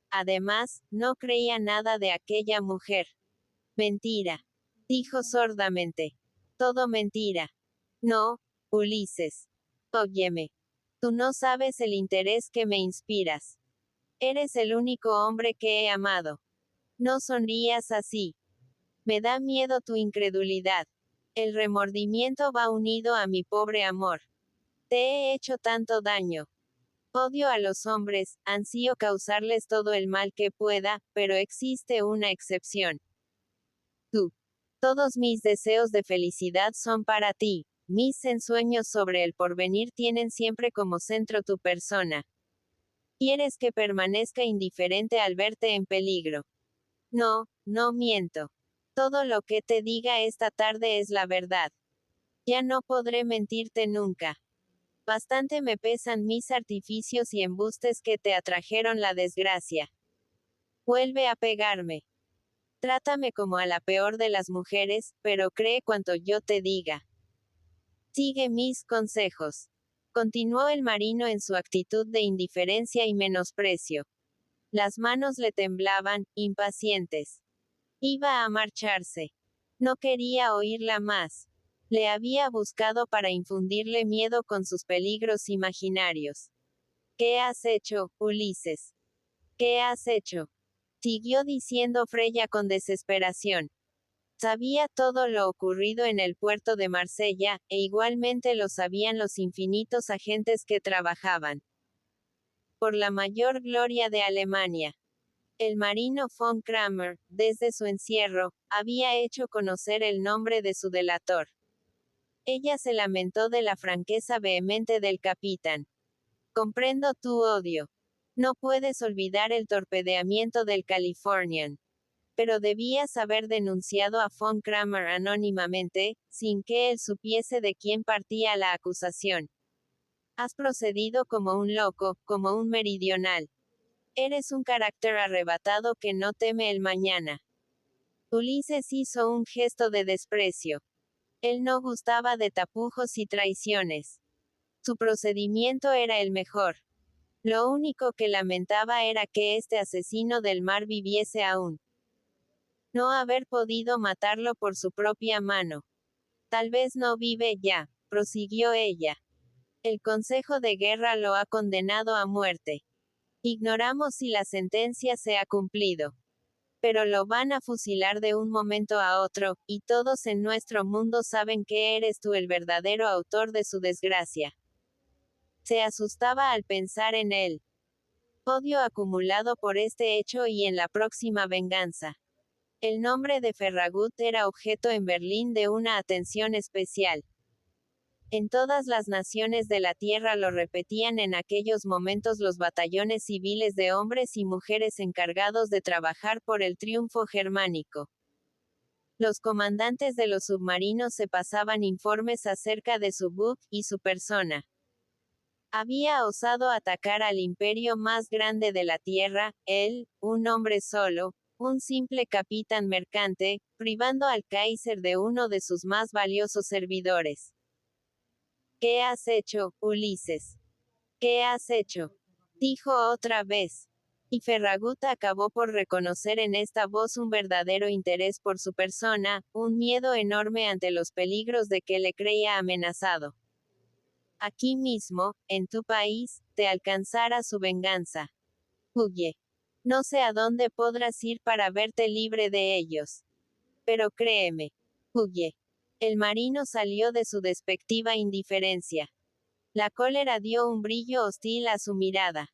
A: Además, no creía nada de aquella mujer. Mentira. Dijo sordamente. Todo mentira. No, Ulises. Óyeme. Tú no sabes el interés que me inspiras. Eres el único hombre que he amado. No sonrías así. Me da miedo tu incredulidad. El remordimiento va unido a mi pobre amor. Te he hecho tanto daño. Odio a los hombres, ansío causarles todo el mal que pueda, pero existe una excepción. Tú. Todos mis deseos de felicidad son para ti. Mis ensueños sobre el porvenir tienen siempre como centro tu persona. Quieres que permanezca indiferente al verte en peligro. No, no miento. Todo lo que te diga esta tarde es la verdad. Ya no podré mentirte nunca. Bastante me pesan mis artificios y embustes que te atrajeron la desgracia. Vuelve a pegarme. Trátame como a la peor de las mujeres, pero cree cuanto yo te diga. Sigue mis consejos. Continuó el marino en su actitud de indiferencia y menosprecio. Las manos le temblaban, impacientes. Iba a marcharse. No quería oírla más. Le había buscado para infundirle miedo con sus peligros imaginarios. ¿Qué has hecho, Ulises? ¿Qué has hecho? Siguió diciendo Freya con desesperación. Sabía todo lo ocurrido en el puerto de Marsella, e igualmente lo sabían los infinitos agentes que trabajaban por la mayor gloria de Alemania. El marino von Kramer, desde su encierro, había hecho conocer el nombre de su delator. Ella se lamentó de la franqueza vehemente del capitán. Comprendo tu odio. No puedes olvidar el torpedeamiento del Californian. Pero debías haber denunciado a von Kramer anónimamente, sin que él supiese de quién partía la acusación. Has procedido como un loco, como un meridional. Eres un carácter arrebatado que no teme el mañana. Ulises hizo un gesto de desprecio. Él no gustaba de tapujos y traiciones. Su procedimiento era el mejor. Lo único que lamentaba era que este asesino del mar viviese aún. No haber podido matarlo por su propia mano. Tal vez no vive ya, prosiguió ella. El Consejo de Guerra lo ha condenado a muerte. Ignoramos si la sentencia se ha cumplido. Pero lo van a fusilar de un momento a otro, y todos en nuestro mundo saben que eres tú el verdadero autor de su desgracia. Se asustaba al pensar en él. Odio acumulado por este hecho y en la próxima venganza. El nombre de Ferragut era objeto en Berlín de una atención especial. En todas las naciones de la tierra lo repetían en aquellos momentos los batallones civiles de hombres y mujeres encargados de trabajar por el triunfo germánico. Los comandantes de los submarinos se pasaban informes acerca de su buque y su persona. Había osado atacar al imperio más grande de la tierra, él, un hombre solo, un simple capitán mercante, privando al Kaiser de uno de sus más valiosos servidores. ¿Qué has hecho, Ulises? ¿Qué has hecho? Dijo otra vez. Y Ferragut acabó por reconocer en esta voz un verdadero interés por su persona, un miedo enorme ante los peligros de que le creía amenazado. Aquí mismo, en tu país, te alcanzará su venganza. Huye. No sé a dónde podrás ir para verte libre de ellos. Pero créeme. Huye. El marino salió de su despectiva indiferencia. La cólera dio un brillo hostil a su mirada.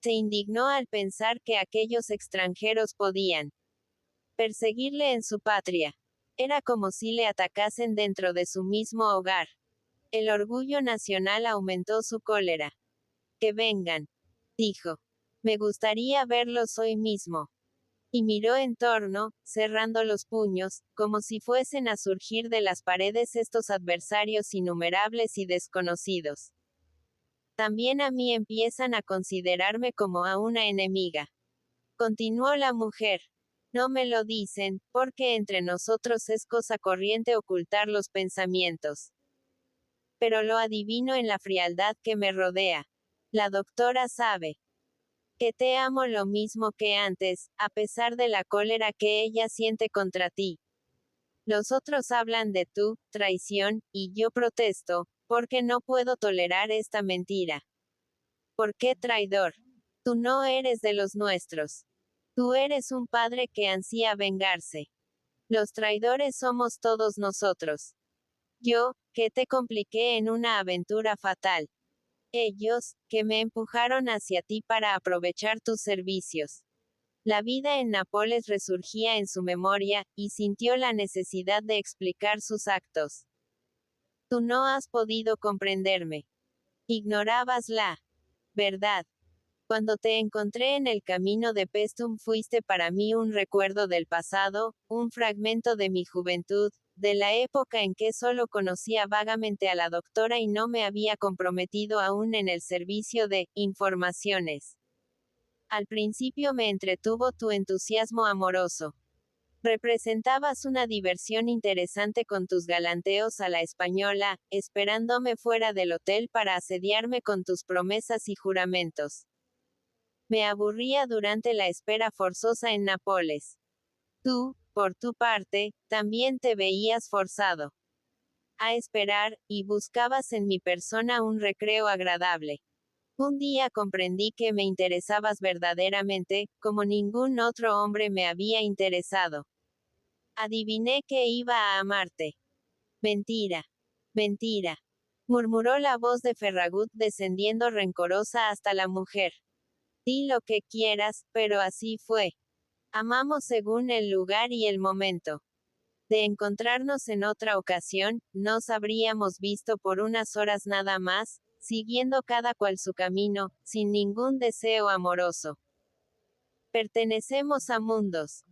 A: Se indignó al pensar que aquellos extranjeros podían perseguirle en su patria. Era como si le atacasen dentro de su mismo hogar. El orgullo nacional aumentó su cólera. Que vengan, dijo. Me gustaría verlos hoy mismo. Y miró en torno, cerrando los puños, como si fuesen a surgir de las paredes estos adversarios innumerables y desconocidos. También a mí empiezan a considerarme como a una enemiga. Continuó la mujer. No me lo dicen, porque entre nosotros es cosa corriente ocultar los pensamientos. Pero lo adivino en la frialdad que me rodea. La doctora sabe que te amo lo mismo que antes, a pesar de la cólera que ella siente contra ti. Los otros hablan de tu traición, y yo protesto, porque no puedo tolerar esta mentira. ¿Por qué traidor? Tú no eres de los nuestros. Tú eres un padre que ansía vengarse. Los traidores somos todos nosotros. Yo, que te compliqué en una aventura fatal. Ellos, que me empujaron hacia ti para aprovechar tus servicios. La vida en Nápoles resurgía en su memoria, y sintió la necesidad de explicar sus actos. Tú no has podido comprenderme. Ignorabas la verdad. Cuando te encontré en el camino de Pestum fuiste para mí un recuerdo del pasado, un fragmento de mi juventud, de la época en que solo conocía vagamente a la doctora y no me había comprometido aún en el servicio de informaciones. Al principio me entretuvo tu entusiasmo amoroso. Representabas una diversión interesante con tus galanteos a la española, esperándome fuera del hotel para asediarme con tus promesas y juramentos. Me aburría durante la espera forzosa en Nápoles. Tú, por tu parte, también te veías forzado a esperar, y buscabas en mi persona un recreo agradable. Un día comprendí que me interesabas verdaderamente, como ningún otro hombre me había interesado. Adiviné que iba a amarte. Mentira. Mentira. Murmuró la voz de Ferragut descendiendo rencorosa hasta la mujer. Di lo que quieras, pero así fue. Amamos según el lugar y el momento. De encontrarnos en otra ocasión, nos habríamos visto por unas horas nada más, siguiendo cada cual su camino, sin ningún deseo amoroso. Pertenecemos a mundos